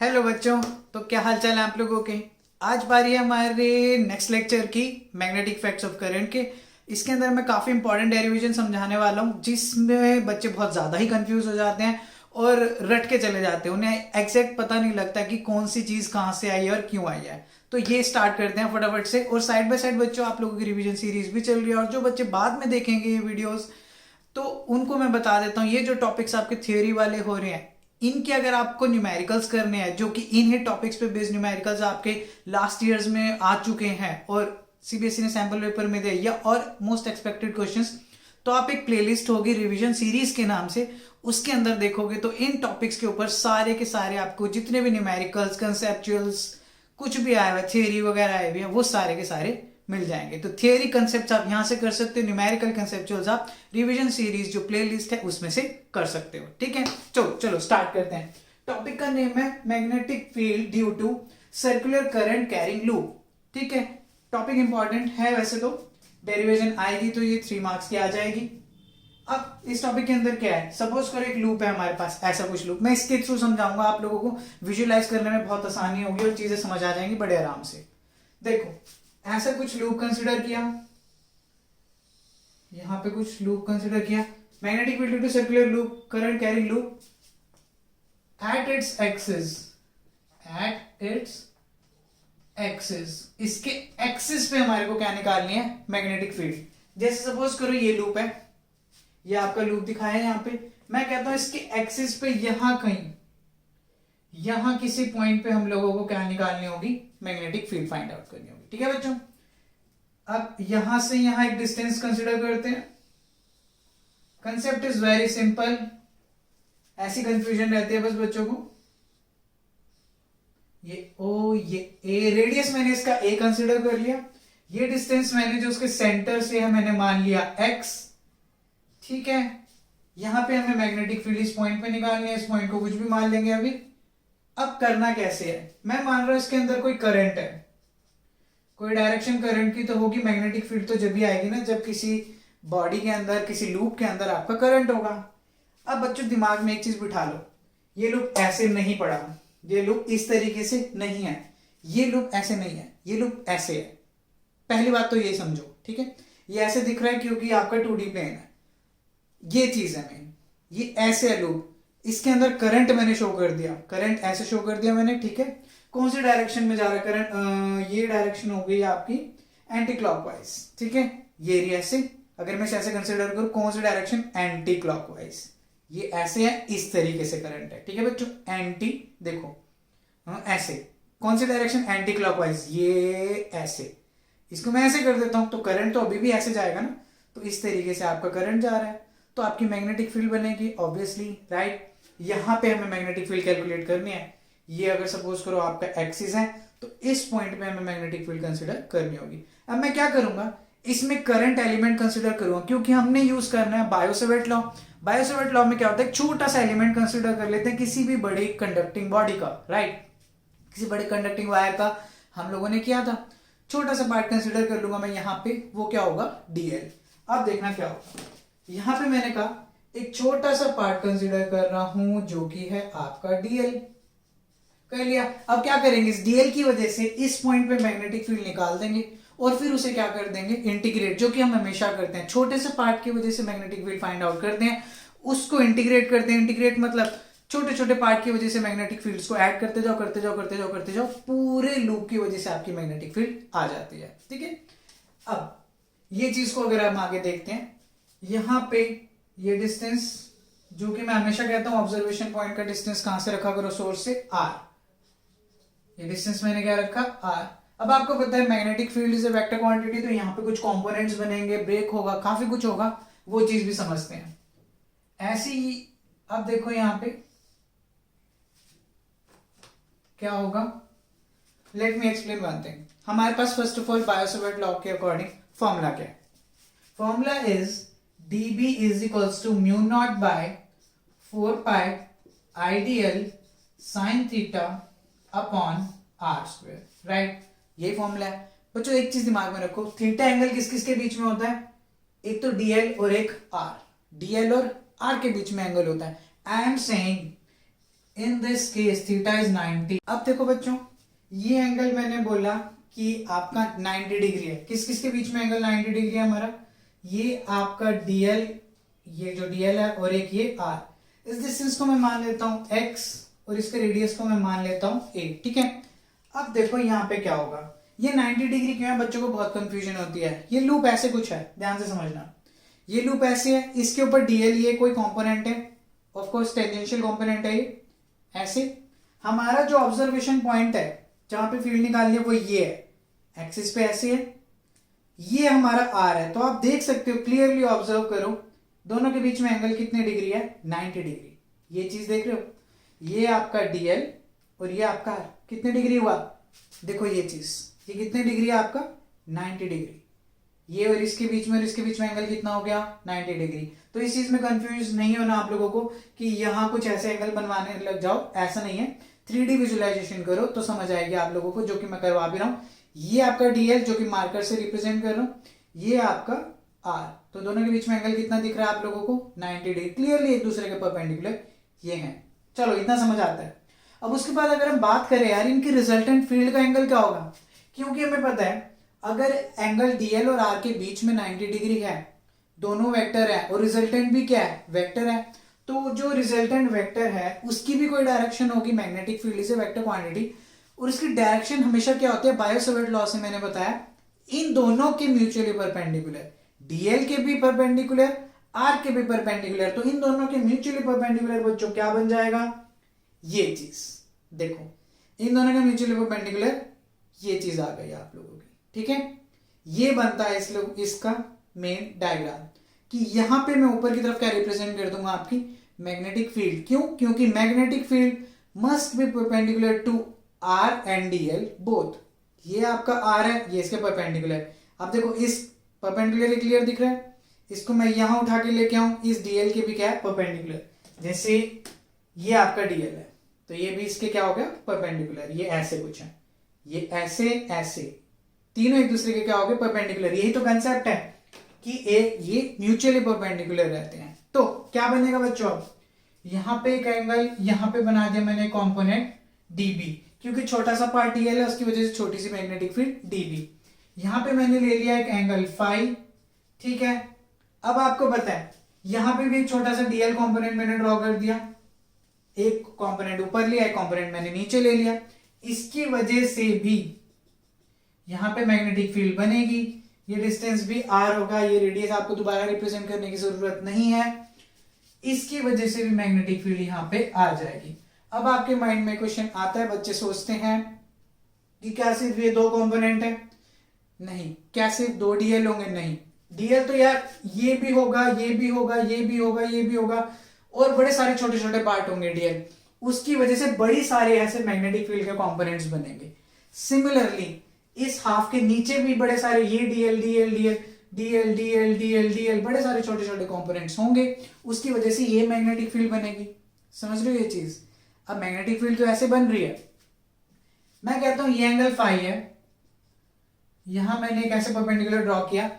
Hello बच्चों। तो क्या हाल चाल है आप लोगों के। आज बारी है हमारे नेक्स्ट लेक्चर की मैग्नेटिक इफेक्ट्स ऑफ करंट के। इसके अंदर मैं काफ़ी इंपॉर्टेंट डेरिवेशन समझाने वाला हूँ जिसमें बच्चे बहुत ज़्यादा ही कंफ्यूज हो जाते हैं और रट के चले जाते हैं। उन्हें एग्जैक्ट पता नहीं लगता कि कौन सी चीज़ कहाँ से आई है और क्यों आई है। तो ये स्टार्ट करते हैं फटाफट से। और साइड बाय साइड बच्चों आप लोगों की रिवीजन सीरीज भी चल रही है और जो बच्चे बाद में देखेंगे ये वीडियोस तो उनको मैं बता देता हूँ ये जो टॉपिक्स आपके थ्योरी वाले हो रहे हैं इनके अगर आपको न्यूमेरिकल्स करने हैं जो कि इन ही टॉपिक्स पे बेस्ड न्यूमेरिकल्स आपके लास्ट ईयर्स में आ चुके हैं और सीबीएसई ने सैंपल पेपर में दे या और मोस्ट एक्सपेक्टेड क्वेश्चंस, तो आप एक प्लेलिस्ट होगी रिवीजन सीरीज के नाम से, उसके अंदर देखोगे तो इन टॉपिक्स के ऊपर सारे के सारे आपको जितने भी न्यूमेरिकल्स कंसेप्चुअल्स कुछ भी आया हुआ थियरी वगैरह आए हुए हैं वो सारे के सारे मिल जाएंगे। तो थियरी कंसेप्ट आप यहां से कर सकते हो, न्यूमेरिकल कंसेप्चुअल्स आप रिवीजन सीरीज जो प्लेलिस्ट है उसमें से कर सकते हो। ठीक है, चलो चलो स्टार्ट करते हैं। टॉपिक का नेम है magnetic field due to circular current carrying loop. ठीक है, टॉपिक इंपॉर्टेंट है वैसे तो, डेरिवेशन आएगी तो ये 3 मार्क्स की आ जाएगी। अब इस टॉपिक के अंदर क्या है, सपोज करो एक लूप है हमारे पास, ऐसा कुछ लूप मैं इसके थ्रू समझाऊंगा, आप लोगों को विजुअलाइज करने में बहुत आसानी होगी और चीजें समझ आ जाएंगी बड़े आराम से। देखो ऐसा कुछ लूप कंसिडर किया, यहां पे कुछ लूप कंसिडर किया, magnetic field to circular loop current carrying loop at its axis, at its axis, इसके एक्सिस पे हमारे को क्या निकालनी है, मैग्नेटिक फील्ड। जैसे सपोज करो ये लूप है, ये आपका लूप दिखाया है यहाँ पे, मैं कहता हूं इसके एक्सिस पे यहां कहीं, यहां किसी पॉइंट पे हम लोगों को क्या निकालनी होगी, मैग्नेटिक फील्ड फाइंड आउट करनी होगी। ठीक है बच्चों, अब यहां से यहां एक डिस्टेंस कंसीडर करते हैं। कंसेप्ट इज वेरी सिंपल, ऐसी कंफ्यूजन रहती है बस बच्चों को, ये ओ ये ए, रेडियस मैंने इसका ए कंसीडर कर लिया, ये डिस्टेंस मैंने जो उसके सेंटर से है मैंने मान लिया एक्स। ठीक है, यहां पे हमें मैग्नेटिक फील्ड इस पॉइंट पे निकालनी है, इस पॉइंट को कुछ भी मान लेंगे अभी। अब करना कैसे है, मैं मान रहा हूं इसके अंदर कोई करंट है, कोई डायरेक्शन करंट की तो होगी, मैग्नेटिक फील्ड तो जब भी आएगी ना जब किसी बॉडी के अंदर किसी लूप के अंदर आपका करंट होगा। अब बच्चों दिमाग में एक चीज बिठा लो, ये लूप ऐसे नहीं पड़ा, ये लूप इस तरीके से नहीं है, ये लूप ऐसे नहीं है, ये लूप ऐसे है। पहली बात तो ये समझो, ठीक है, ये ऐसे दिख रहा है क्योंकि आपका 2D प्लेन है, ये चीज है मेन, ये ऐसे है लूप, इसके अंदर करंट मैंने शो कर दिया, करंट ऐसे शो कर दिया मैंने। ठीक है, कौन सी डायरेक्शन में जा रहा है करंट, ये डायरेक्शन हो गई आपकी एंटी क्लॉकवाइज। ठीक है, ये एरिया से अगर मैं ऐसे कंसिडर करूं, कौन सी डायरेक्शन, एंटी क्लॉकवाइज, ये ऐसे है, इस तरीके से करंट है। ठीक है बच्चों, एंटी देखो ऐसे, कौन सी डायरेक्शन, एंटी क्लॉकवाइज, ये ऐसे, इसको मैं ऐसे कर देता हूं तो करंट तो अभी भी ऐसे जाएगा ना, तो इस तरीके से आपका करंट जा रहा है तो आपकी मैग्नेटिक फील्ड बनेगी ऑब्वियसली, राइट। यहां पे हमें मैग्नेटिक फील्ड कैलकुलेट करनी है, ये अगर सपोज करो आपका एक्सिस है तो इस पॉइंट पे हमें मैग्नेटिक फील्ड कंसीडर करनी होगी। अब मैं क्या करूंगा, इसमें करंट एलिमेंट कंसीडर करूंगा क्योंकि हमने यूज करना है बायो-सेवर्ट लॉ। बायो-सेवर्ट लॉ में क्या होता है, छोटा सा एलिमेंट कंसीडर कर लेते हैं किसी भी बड़ी कंडक्टिंग बॉडी का, राइट, किसी बड़े कंडक्टिंग वायर का हम लोगों ने किया था, छोटा सा पार्ट कंसीडर कर लूंगा मैं यहाँ पे, वो क्या होगा, डीएल। अब देखना क्या होगा, यहां पे मैंने कहा एक छोटा सा पार्ट कंसीडर कर रहा हूं जो कि है आपका डीएल, कर लिया। अब क्या करेंगे, इस डीएल की वजह से इस पॉइंट पे मैग्नेटिक फील्ड निकाल देंगे और फिर उसे क्या कर देंगे, इंटीग्रेट, जो कि हम हमेशा करते हैं, छोटे से पार्ट की वजह से मैग्नेटिक फील्ड फाइंड आउट करते हैं, उसको इंटीग्रेट करते हैं। इंटीग्रेट मतलब छोटे छोटे पार्ट की वजह से मैग्नेटिक फील्ड्स को ऐड करते जाओ करते जाओ करते जाओ करते जाओ, पूरे लूप की वजह से आपकी मैग्नेटिक फील्ड आ जाती है। ठीक है, अब ये चीज को अगर हम आगे देखते हैं, यहां पे ये डिस्टेंस जो कि मैं हमेशा कहता हूं ऑब्जर्वेशन पॉइंट का डिस्टेंस कहां से रखा करो, सोर्स से आर, ये डिस्टेंस मैंने क्या रखा, आर। अब आपको पता है magnetic field is a vector quantity, तो यहाँ पे कुछ कंपोनेंट्स बनेंगे, ब्रेक होगा, काफी कुछ होगा, वो चीज भी समझते हैं। ऐसी ही अब देखो यहाँ पे क्या होगा, let me explain one thing. हमारे पास first of all Biot Savart law के अकॉर्डिंग फॉर्मूला क्या है, formula is dB is equals to mu naught by 4 pi IDL sin theta upon r square, right, यही फॉर्मूला है बच्चों। एक चीज दिमाग में रखो, थीटा एंगल किस किस के बीच में होता है, एक तो डीएल और एक आर, डीएल और आर के बीच में एंगल होता है। I am saying in this case theta is 90। अब देखो बच्चों, ये एंगल मैंने बोला कि आपका 90 डिग्री है। किस किस के बीच में एंगल 90 डिग्री है हमारा? ये आपका डीएल, ये जो डीएल है, और एक ये आर। इस डिस्टेंस को मैं मान लेता हूं एक्स और इसके रेडियस को मैं मान लेता हूं ए। ठीक है, अब देखो यहाँ पे क्या होगा। ये 90 डिग्री क्यों है? बच्चों को बहुत कंफ्यूजन होती है। ये लूप ऐसे कुछ है, ध्यान से समझना। ये लूप ऐसे है, इसके ऊपर डीएल ये कोई कंपोनेंट है, ऑफ कोर्स टेंजेंशियल कंपोनेंट है ये। ऐसे हमारा जो ऑब्जर्वेशन पॉइंट है जहां पे फील्ड निकालनी है वो ये है, एक्सिस पे ऐसे है, ये हमारा आर है। तो आप देख सकते हो, क्लियरली ऑब्जर्व करो, दोनों के बीच में एंगल कितने डिग्री है? 90 डिग्री। ये चीज देख रहे हो, ये आपका डीएल और ये आपका आर, कितने डिग्री हुआ? देखो ये चीज, ये कितने डिग्री है आपका? 90 डिग्री। ये और इसके बीच में और इसके बीच में एंगल कितना हो गया? 90 डिग्री। तो इस चीज में कंफ्यूज नहीं होना आप लोगों को कि यहां कुछ ऐसे एंगल बनवाने लग जाओ, ऐसा नहीं है। 3D विजुअलाइजेशन करो तो समझ आएगी आप लोगों को, जो कि मैं करवा भी रहा हूं। ये आपका डीएल जो कि मार्कर से रिप्रेजेंट कर रहा हूं, ये आपका आर। तो दोनों के बीच में एंगल कितना दिख रहा है आप लोगों को? 90 डिग्री, क्लियरली एक दूसरे के परपेंडिकुलर ये है। चलो इतना समझ आता है। अब उसके बाद अगर हम बात करें यार इनकी रिजल्टेंट फील्ड का एंगल क्या होगा, क्योंकि हमें पता है अगर एंगल डीएल और आर के बीच में 90 डिग्री है, दोनों वेक्टर है और रिजल्टेंट भी क्या है? वेक्टर है, तो जो रिजल्टेंट वेक्टर है उसकी भी कोई डायरेक्शन होगी, मैग्नेटिक फील्ड से वेक्टर क्वांटिटी, और इसकी डायरेक्शन हमेशा क्या होती है? बायो-सेवर्ट लॉ से मैंने बताया, इन दोनों के म्यूचुअली परपेंडिकुलर, डीएल के भी परपेंडिकुलर, आर के भी परपेंडिकुलर। तो इन दोनों के म्यूचुअली परपेंडिकुलर बच्चों क्या बन जाएगा? ये चीज देखो, इन दोनों के म्यूचुअली परपेंडिकुलर ये चीज आ गई आप लोगों की। ठीक है, ये बनता है इसका मेन डायग्राम, कि यहां पे मैं ऊपर की तरफ क्या रिप्रेजेंट कर दूंगा? आपकी मैग्नेटिक फील्ड। क्यों? क्योंकि magnetic field must be perpendicular to R and DL both. ये आपका आर है, ये इसके परपेंडिकुलर। अब देखो इस परपेंडिकुलर क्लियर दिख रहा है, इसको मैं यहां उठा के लेके आऊं, इस डीएल के भी क्या है? परपेंडिकुलर। जैसे ये आपका डीएल है तो ये भी इसके क्या हो गया? परपेंडिकुलर। ये ऐसे कुछ है, ये ऐसे ऐसे, तीनों एक दूसरे के क्या हो गए? परपेंडिकुलर। यही तो कंसेप्ट है कि ये म्यूचुअली परपेंडिकुलर रहते हैं। तो क्या बनेगा बच्चों? अब यहां पे एक एंगल यहां पे बना दिया मैंने कंपोनेंट डीबी, क्योंकि छोटा सा पार्ट डीएल है उसकी वजह से छोटी सी मैग्नेटिक फील्ड डीबी। यहां पे मैंने ले लिया एक एंगल फाई। ठीक है, अब आपको पता है यहां पे भी एक छोटा सा डीएल कंपोनेंट मैंने ड्रॉ कर दिया, एक कंपोनेंट ऊपर लिया, एक कंपोनेंट मैंने नीचे ले लिया। इसकी वजह से भी यहां पे मैग्नेटिक फील्ड बनेगी। ये डिस्टेंस भी आर होगा, ये रेडियस आपको दोबारा रिप्रेजेंट करने की जरूरत नहीं है। इसकी वजह से भी मैग्नेटिक फील्ड यहां पे आ जाएगी। अब आपके माइंड में क्वेश्चन आता है, बच्चे सोचते हैं कि क्या सिर्फ ये दो कंपोनेंट है? नहीं। क्या सिर्फ दो डीएल होंगे? नहीं। डीएल तो यार ये भी होगा, ये भी होगा, ये भी होगा, ये भी होगा, और बड़े सारे छोटे छोटे पार्ट होंगे डीएल। उसकी वजह से बड़ी सारे ऐसे मैग्नेटिक फील्ड के कंपोनेंट्स बनेंगे। सिमिलरली इस हाफ के नीचे भी बड़े सारे ये DL DL DL DL DL DL DL बड़े सारे छोटे छोटे कंपोनेंट्स होंगे, उसकी वजह से ये मैग्नेटिक फील्ड बनेगी। समझ रहे हो ये चीज? अब मैग्नेटिक फील्ड तो ऐसे बन रही है, मैं कहता हूं ये एंगल फाई है, यहां मैंने एक ऐसे परपेंडिकुलर ड्रॉ किया,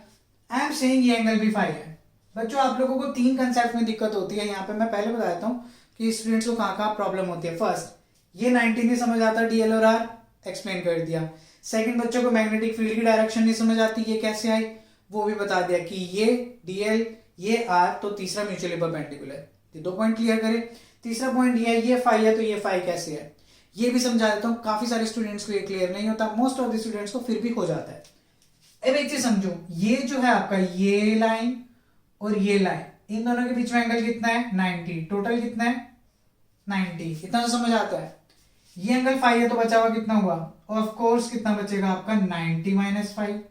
आई एम सेइंग ये एंगल भी फाई है। बच्चों आप लोगों को तीन कंसेप्ट में दिक्कत होती है, यहाँ पे मैं पहले बता देता हूँ कि स्टूडेंट्स को कहाँ कहाँ प्रॉब्लम होती है। फर्स्ट, ये 90 नहीं समझ आता, डीएल और आर एक्सप्लेन कर दिया। सेकंड, बच्चों को मैग्नेटिक फील्ड की डायरेक्शन नहीं समझ आती, ये कैसे आई वो भी बता दिया कि ये डीएल ये आर, तो तीसरा म्यूचुअली परपेंडिकुलर। ये दो पॉइंट क्लियर करें। तीसरा पॉइंट ये फाई है, तो ये फाई कैसे है ये भी समझा देता हूँ। काफी सारे स्टूडेंट्स को ये क्लियर नहीं होता, मोस्ट ऑफ द स्टूडेंट्स को फिर भी हो जाता है। अब एक चीज समझो, ये जो है आपका ये लाइन और ये लाइन, इन दोनों के बीच में एंगल कितना है? 90। टोटल कितना है? 90। इतना तो समझ आता है। ये एंगल फाई है तो बचा हुआ कितना हुआ? ऑफ कोर्स कितना बचेगा आपका? 90 माइनस फाइव।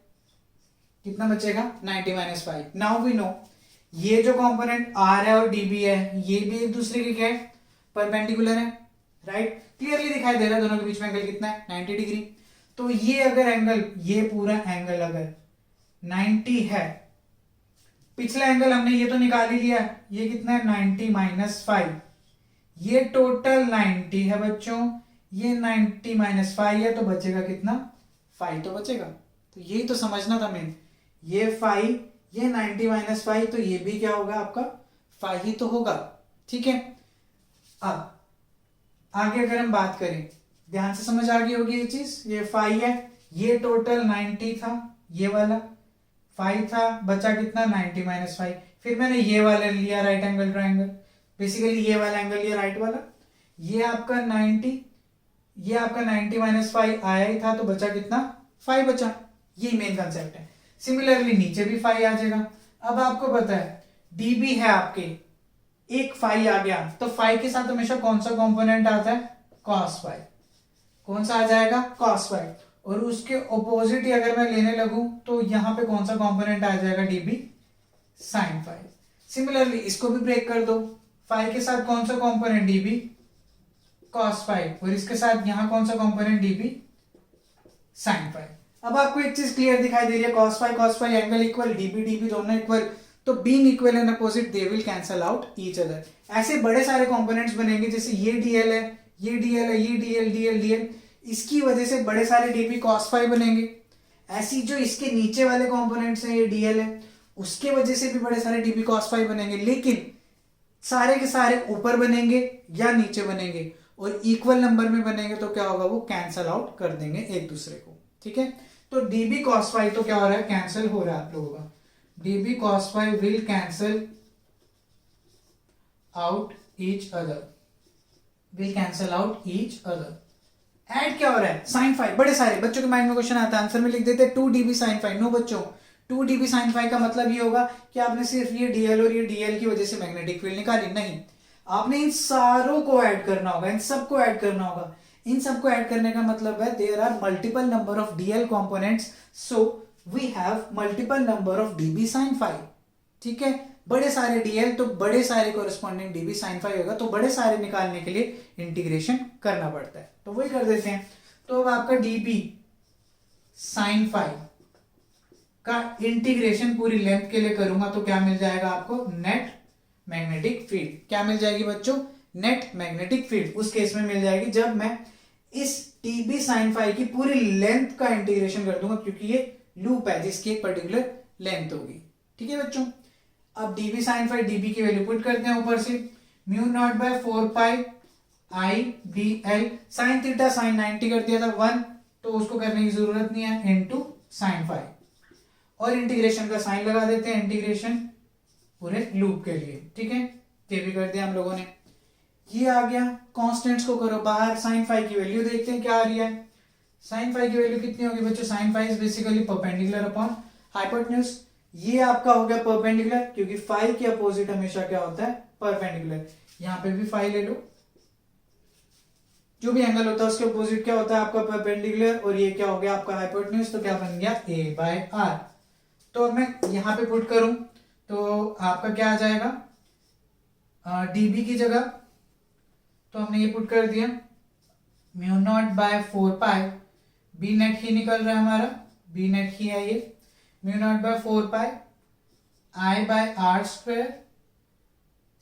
कितना बचेगा? 90 minus five. Now we know ये जो कंपोनेंट आर है और डीबी है, ये भी एक दूसरे के क्या है? परपेंडिकुलर है, राइट? क्लियरली दिखाई दे रहा है दोनों के बीच में एंगल कितना है? 90 डिग्री। तो ये अगर एंगल, ये पूरा एंगल अगर 90 है, पिछला एंगल हमने ये तो निकाल ही लिया, ये कितना है? 90 माइनस फाइव। ये टोटल 90 है बच्चों, ये 90 माइनस फाइव है, तो बचेगा कितना? 5 तो बचेगा। तो यही तो समझना था मेन, ये 5, ये 90 माइनस 5, तो ये भी क्या होगा आपका? 5 ही तो होगा। ठीक है, अब आगे अगर हम बात करें, ध्यान से समझ आ गई होगी ये चीज, ये फाई है, ये टोटल 90 था, ये वाला फाई था, बचा कितना 90 माइनस फाइव, फिर मैंने ये वाला लिया राइट एंगल ट्राइंगल, बेसिकली ये वाला एंगल लिया राइट वाला, ये आपका 90, ये आपका 90 माइनस फाइव आया ही था, तो बचा कितना 5 बचा, ये मेन कंसेप्ट है। सिमिलरली नीचे भी फाई आ जाएगा। अब आपको पता है डीबी है आपके, एक फाई आ गया, तो फाई के साथ हमेशा कौन सा कंपोनेंट आता है, कॉस फाई, कौन सा आ जाएगा, कॉस फाई, और उसके ऑपोजिट ही अगर मैं लेने लगूं तो यहां पे कौन सा कंपोनेंट आ जाएगा, डीबी साइन फाई। सिमिलरली इसको भी ब्रेक कर दो, फाई के साथ कौन सा कंपोनेंट, डीबी कॉस फाई, और इसके साथ यहां कौन सा कंपोनेंट, डीबी साइन फाई। अब आपको एक चीज क्लियर दिखाई दे रही है, cos phi angle equal, DB DB दोनों इक्वल, तो being equal and opposite they will cancel out each other. ऐसे बड़े सारे कंपोनेंट्स बनेंगे, जैसे ये डीएल है, ये डीएल है, ये डीएल डीएल डीएल, इसकी वजह से बड़े सारे डीबी कॉस फाई बनेंगे। ऐसी जो इसके नीचे वाले कंपोनेंट्स हैं, ये डीएल है, उसके वजह से भी बड़े सारे डीबी कॉस फाई बनेंगे, लेकिन सारे के सारे ऊपर बनेंगे या नीचे बनेंगे, और इक्वल नंबर में बनेंगे, तो क्या होगा, वो कैंसल आउट कर देंगे एक दूसरे को। ठीक है, तो डीबी कॉस फाई तो क्या हो रहा है, कैंसिल हो रहा है आप लोगों का, DB cos phi will cancel out each other, will cancel out each other. Add क्या हो रहा है, साइन फाई, बड़े सारे बच्चों के माइंड में क्वेश्चन आता है, आंसर में लिख देते हैं 2 dB साइन फाई। नो बच्चों, 2 dB साइन फाई का मतलब ये होगा कि आपने सिर्फ ये डीएल और ये डीएल की वजह से मैग्नेटिक फील्ड निकाली, नहीं, आपने इन सारों को ऐड करना होगा, इन सबको ऐड करना होगा। इन सबको ऐड करने का मतलब है there are multiple number of DL components, so we have multiple number of DB sine phi. ठीक है, बड़े सारे डीएल तो बड़े सारे कोरिस्पॉन्डिंग डीबी साइन फाई होगा, तो बड़े सारे निकालने के लिए इंटीग्रेशन करना पड़ता है, तो वही कर देते हैं। तो अब आपका डीबी साइन फाई का इंटीग्रेशन पूरी लेंथ के लिए करूंगा, तो क्या मिल जाएगा आपको, नेट मैग्नेटिक फील्ड। क्या मिल जाएगी बच्चों, नेट मैग्नेटिक फील्ड। उस केस में मिल जाएगी जब मैं इस डीबी साइन फाई की पूरी लेंथ का इंटीग्रेशन कर दूंगा, क्योंकि ये लूप है जिसकी एक पर्टिकुलर लेंथ होगी। ठीक है बच्चों, अब डीबी साइन फाई, डीबी की वैल्यू पुट करते हैं ऊपर से, mu not by 4 pi I D L, sine theta sine 90 कर दिया था 1, तो उसको करने की जरूरत नहीं है, इनटू साइन फाई, और इंटीग्रेशन का साइन लगा देते हैं, इंटीग्रेशन पूरे लूप के लिए। ठीक है, ये भी कर दिया हम लोगों ने। ये आ गया, कांस्टेंट्स को करो बाहर, साइन फाई की वैल्यू देखते हैं क्या आ रही है। साइन फाई की वैल्यू कितनी होगी बच्चों, sine phi is basically perpendicular upon hypotenuse. ये आपका हो गया परपेंडिकुलर, क्योंकि फाई के अपोजिट हमेशा क्या होता है, परपेंडिकुलर। यहां पे भी फाई ले लो, जो भी एंगल होता है उसके अपोजिट क्या होता है आपका, परपेंडिकुलर, और ये क्या हो गया आपका हाइपोटेन्यूज, तो क्या बन गया a बाय आर। तो अब मैं यहां पे पुट करूं तो आपका क्या आ जाएगा, डीबी की जगह तो हमने ये पुट कर दिया, mu not by 4 pi, B net ही निकल रहा है हमारा, बी नेट ही है ये, mu not by 4 pi I by R square,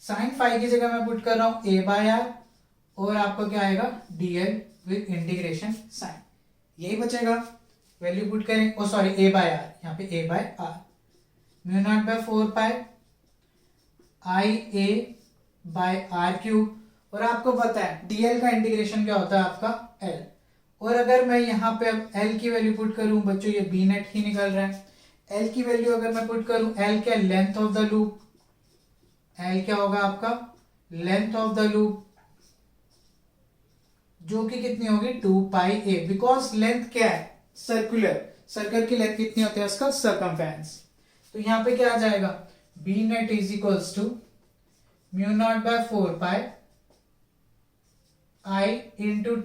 sine phi की जगह मैं पुट कर रहा हूं a बाय आर, और आपको क्या आएगा, dl विद इंटीग्रेशन साइन, यही बचेगा। वैल्यू पुट करें, oh sorry a by R, यहाँ पे a by R, mu not by 4 pi I A by R cube, और आपको पता है dl का इंटीग्रेशन क्या होता है आपका l, और अगर मैं यहाँ पे अब l की वैल्यू पुट करूं बच्चों, ये b नेट ही निकल रहा है, l की वैल्यू अगर मैं पुट करूं, l क्या, length of the loop, l क्या होगा आपका, लेंथ ऑफ द लूप, जो कि कितनी होगी 2 पाई ए, बिकॉज लेंथ क्या है, सर्कुलर, सर्कल की लेंथ कितनी होती है उसका, सर्कमफेरेंस। तो यहां पे क्या आ जाएगा, B net is equals to mu not by 4 pi I into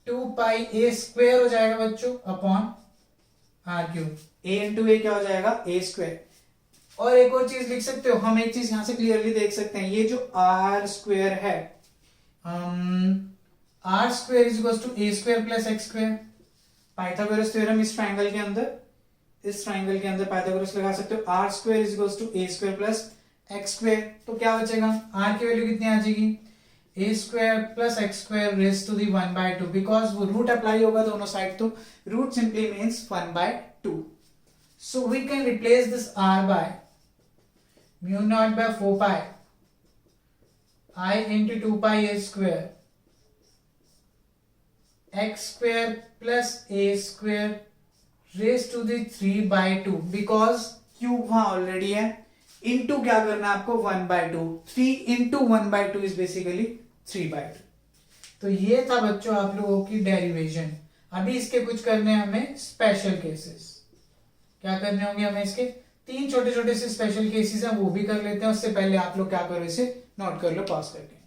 2 pi a square हो जाएगा बच्चों upon r cube, a into a क्या हो जाएगा, ए स्क्वायर। और एक और चीज लिख सकते हो, हम एक चीज यहां से क्लियरली देख सकते हैं, ये जो आर स्क्वायर है, R square is equal to A square plus x square. Pythagoras theorem इस ट्राइंगल के अंदर, इस ट्राइंगल के अंदर पाइथागोरस लगा सकते हो, r square is equal to A square plus x square. तो क्या बचेगा, आर की वैल्यू कितनी आ जाएगी, a square plus x square raise to the 1/2, because वो रूट अप्लाई होगा दोनों साइड, तो root simply means 1/2। So we can replace this r by mu not by 4 pi I into 2 pi a square x square plus a square raise to the 3/2 because cube वहां already है, into क्या करना है आपको 1/2, 3 into 1/2 is basically 3/2। तो ये था बच्चों आप लोगों की डेरिवेशन। अभी इसके कुछ करने हैं हमें स्पेशल केसेस। क्या करने होंगे हमें इसके? 3 छोटे छोटे से स्पेशल केसेस हैं, वो भी कर लेते हैं। उससे पहले आप लोग क्या करो, इसे नोट कर लो पॉज करके।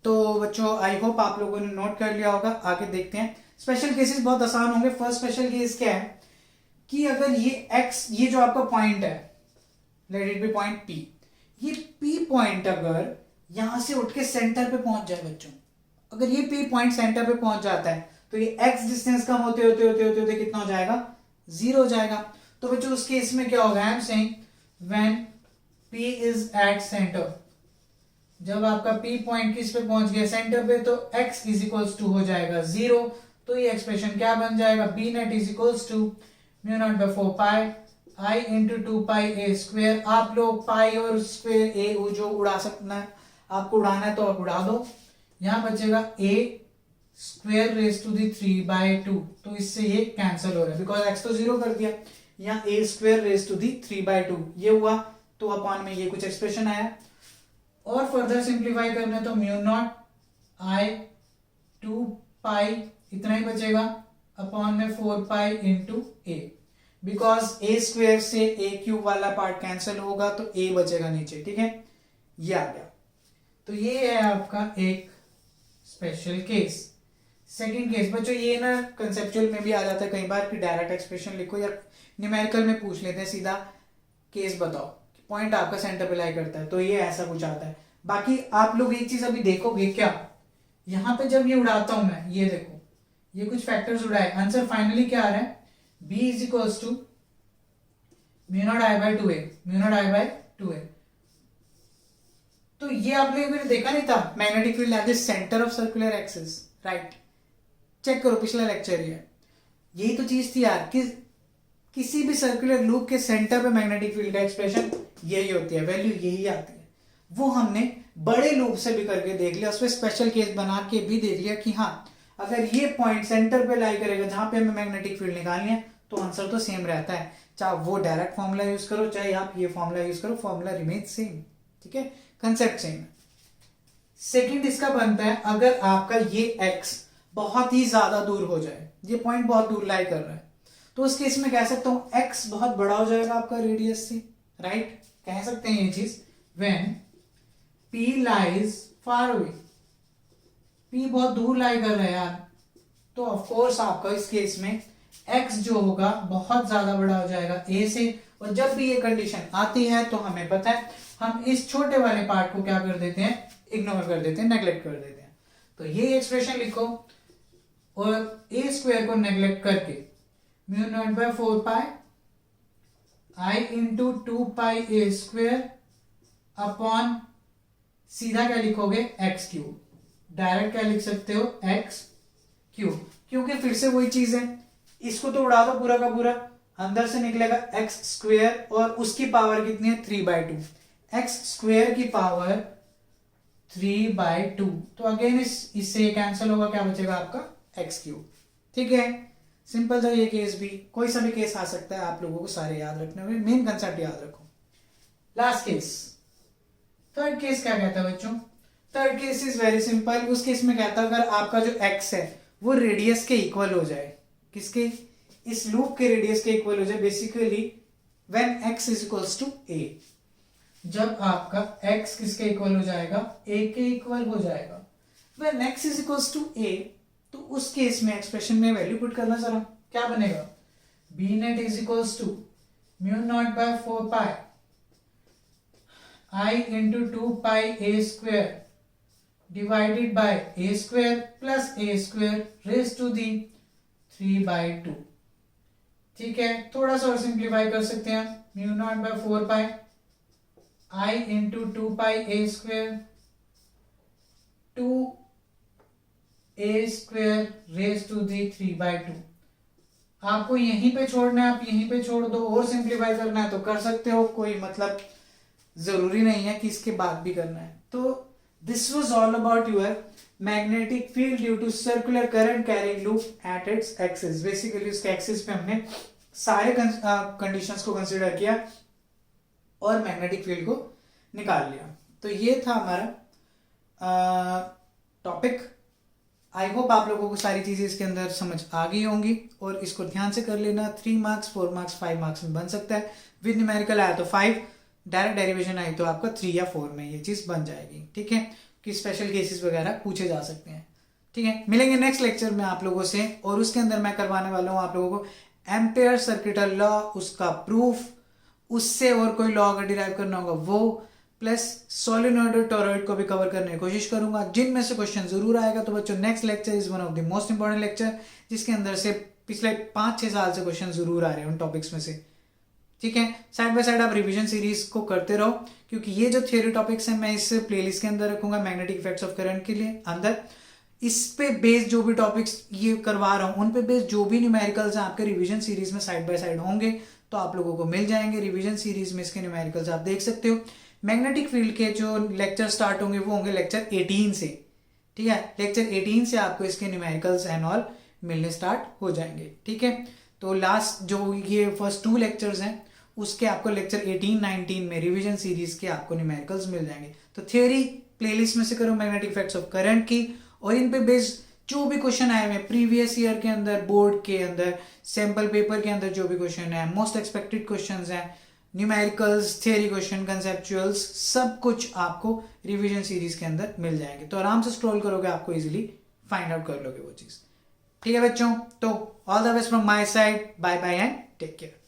तो बच्चों आई होप आप लोगों ने नोट कर लिया होगा। आगे देखते हैं। स्पेशल केसेस बहुत आसान होंगे। फर्स्ट स्पेशल केस क्या है कि अगर ये x, ये जो आपका पॉइंट है, let it be point P, ये P पॉइंट अगर यहां से उठ के सेंटर पे पहुंच जाए बच्चों, अगर ये P पॉइंट सेंटर पे पहुंच जाता है तो ये x डिस्टेंस कम होते होते होते होते होते कितना हो जाएगा? 0 हो जाएगा। तो बच्चों उस केस में क्या होगा? I am saying when P is at centre, जब आपका P पॉइंट किस पे पहुंच गया? सेंटर पे, तो x इज इक्वल्स टू हो जाएगा 0। तो ये एक्सप्रेशन क्या बन जाएगा? B net is equals to mu not by 4 pi I into 2 pi a square. आप लोग पाई और स्क्वेयर ए जो उड़ा सकना है, आपको उड़ाना है तो आप उड़ा दो। यहां बचेगा a square raise to the 3/2। तो इससे ये कैंसिल हो रहा है बिकॉज x तो 0 कर दिया। यहाँ a square raise to the 3/2 ये हुआ, तो अपॉन में ये कुछ एक्सप्रेशन आया। और फर्दर सिंप्लीफाई करना है तो म्यू नॉट आई 2 पाई इतना ही बचेगा अपॉन में 4 pi into A, because A square से ए क्यूब वाला पार्ट कैंसिल होगा तो ए बचेगा नीचे। ठीक है, ये आ गया। तो ये है आपका एक स्पेशल केस। सेकंड केस बच्चों, ये ना कंसेप्चुअल में भी आ जाता है कई बार कि डायरेक्ट एक्सप्रेशन लिखो या न्यूमेरिकल में पूछ लेते हैं सीधा केस बताओ, पॉइंट आपका सेंटर पे लाई करता है, तो ये ऐसा कुछ आता है। बाकी आप लोग एक चीज अभी देखोगे क्या, यहां पे जब ये उड़ाता हूं मैं, ये देखो ये कुछ फैक्टर्स उड़ाए, आंसर फाइनली क्या आ रहा है? b is equals to mu naught I by 2a, mu naught I by 2a। तो ये आप लोगों ने देखा नहीं था, magnetic field at the centre of circular axis, right? Check करो पिछला लेक्चर ये, यही तो चीज थी यार कि किसी भी सर्कुलर लूप के सेंटर पे मैग्नेटिक फील्ड का एक्सप्रेशन यही होती है, वैल्यू यही आती है। वो हमने बड़े लूप से भी करके देख लिया, उसमें स्पेशल केस बना के भी देख लिया कि हाँ अगर ये पॉइंट सेंटर पे लाई करेगा जहां पे हमें मैग्नेटिक फील्ड निकालनी है तो आंसर तो सेम रहता है, चाहे वो डायरेक्ट फॉर्मूला यूज करो चाहे आप ये फॉर्मूला यूज करो, फॉर्मूला रिमेन सेम। ठीक है, कंसेप्ट सेम है। सेकंड इसका बनता है अगर आपका ये x बहुत ही ज्यादा दूर हो जाए, ये पॉइंट बहुत दूर लाई कर रहा है, तो उस केस में कह सकता हूं x बहुत बड़ा हो जाएगा आपका रेडियस से, राइट? कह सकते हैं ये चीज when p lies far away, p बहुत दूर लाई कर रहा है यार, तो ऑफ कोर्स आपका इस केस में x जो होगा बहुत ज्यादा बड़ा हो जाएगा a से। और जब भी ये कंडीशन आती है तो हमें पता है हम इस छोटे वाले पार्ट को क्या कर देते हैं? इग्नोर कर देते हैं, नेग्लेक्ट कर देते हैं। तो ये एक्सप्रेशन लिखो और a स्क्वायर को नेग्लेक्ट करके mu naught by 4 pi I into 2 pi a square upon सीधा क्या लिखोगे? X cube. डायरेक्ट क्या लिख सकते हो? एक्स क्यूब, क्योंकि फिर से वही चीज है, इसको तो उड़ा दो पूरा का पूरा, अंदर से निकलेगा एक्स स्क्वायर और उसकी पावर कितनी है? 3/2। एक्स स्क्वायर की पावर 3/2, तो अगेन इससे कैंसिल होगा, क्या बचेगा आपका? X cube. ठीक है, सिंपल था ये केस भी, कोई सा भी केस आ सकता है, आप लोगों को सारे याद रखने होंगे, मेन कंसेप्ट याद रखो। लास्ट केस, थर्ड केस क्या कहता है बच्चों? Third case is very simple. उस केस में कहता है अगर आपका जो x है वो रेडियस के इक्वल हो जाए, किसके? इस लूप के रेडियस के इक्वल हो जाए, basically when x is equals to a। जब आपका x किसके इक्वल हो जाएगा? a के इक्वल हो जाएगा। When x is equals to a, तो उस केस में एक्सप्रेशन में वैल्यू पुट करना जरा, क्या बनेगा? b net is equals to mu not by 4 pi I into 2 pi a square divided by a square plus a square raised to the 3/2। ठीक है, थोड़ा सा और सिंप्लीफाई कर सकते हैं, mu not by 4 pi I into 2 pi a square 2 a square raised to the 3/2 आपको यहीं पे छोड़ना है, आप यहीं पे छोड़ दो, और सिंप्लीफाई करना है तो कर सकते हो, कोई मतलब जरूरी नहीं है कि इसके बाद भी करना है। तो this was all about your magnetic field due to circular current carrying loop at its axis. Basically उसके एक्सिस पे हमने सारे कंडीशंस को कंसीडर किया और मैग्नेटिक फील्ड को निकाल लिया। तो ये था हमारा टॉपिक। आई होप आप लोगों को सारी चीजें इसके अंदर समझ आ गई होंगी, और इसको ध्यान से कर लेना। 3 मार्क्स 4 मार्क्स 5 मार्क्स में बन सकता है। विद न्यूमेरिकल आया तो 5, डायरेक्ट डेरिवेशन आई तो आपका 3 या 4 में ये चीज बन जाएगी। ठीक है, कि स्पेशल केसेस वगैरह पूछे जा सकते हैं। ठीक है, मिलेंगे नेक्स्ट लेक्चर में आप लोगों से, और उसके अंदर मैं करवाने वाला हूँ आप लोगों को एम्पेयर सर्किटल लॉ, उसका प्रूफ, उससे और कोई लॉ अगर डिराइव करना होगा वो, प्लस सोलेनॉइड और टोरॉइड को भी कवर करने की कोशिश करूंगा, जिनमें से क्वेश्चन जरूर आएगा। तो बच्चों next lecture is one of the most important lecture, जिसके अंदर से पिछले 5-6 साल से क्वेश्चन जरूर आ रहे हैं उन टॉपिक्स में से। ठीक है, साइड बाय साइड आप रिवीजन सीरीज को करते रहो, क्योंकि ये जो थ्योरी टॉपिक्स हैं मैं इस प्लेलिस्ट के अंदर रखूंगा मैग्नेटिक इफेक्ट्स ऑफ करंट के लिए अंदर। इस पे बेस्ड जो भी टॉपिक्स ये करवा रहा हूं, उन पे बेस्ड जो भी न्यूमेरिकल्स हैं आपके रिवीजन सीरीज में साइड बाय साइड होंगे, तो आप लोगों को मिल जाएंगे। रिवीजन सीरीज में इसके न्यूमेरिकल्स आप देख सकते हो। मैग्नेटिक फील्ड के जो लेक्चर स्टार्ट होंगे वो होंगे लेक्चर 18 से। ठीक है, लेक्चर 18 से आपको इसके न्यूमेरिकल्स एंड ऑल मिलने स्टार्ट हो जाएंगे। ठीक है, तो लास्ट जो ये फर्स्ट 2 लेक्चर्स हैं उसके आपको लेक्चर 18-19 में रिवीजन सीरीज के आपको न्यूमेरिकल्स मिल जाएंगे। तो थ्योरी प्लेलिस्ट में से करो मैग्नेटिक इफेक्ट्स ऑफ करंट की, और इन पे बेस्ड जो भी क्वेश्चन आए हुए प्रीवियस ईयर के अंदर, बोर्ड के अंदर, सैंपल पेपर के अंदर जो भी क्वेश्चन है, मोस्ट एक्सपेक्टेड क्वेश्चंस हैं, न्यूमेरिकल्स, थ्योरी क्वेश्चन, कंसेप्चुअल्स, सब कुछ आपको रिवीजन सीरीज के अंदर मिल जाएंगे। तो आराम से स्क्रॉल करोगे आपको इजीली फाइंड आउट कर लोगे वो चीज। ठीक है बच्चों, तो all the best from my side, bye bye and take care.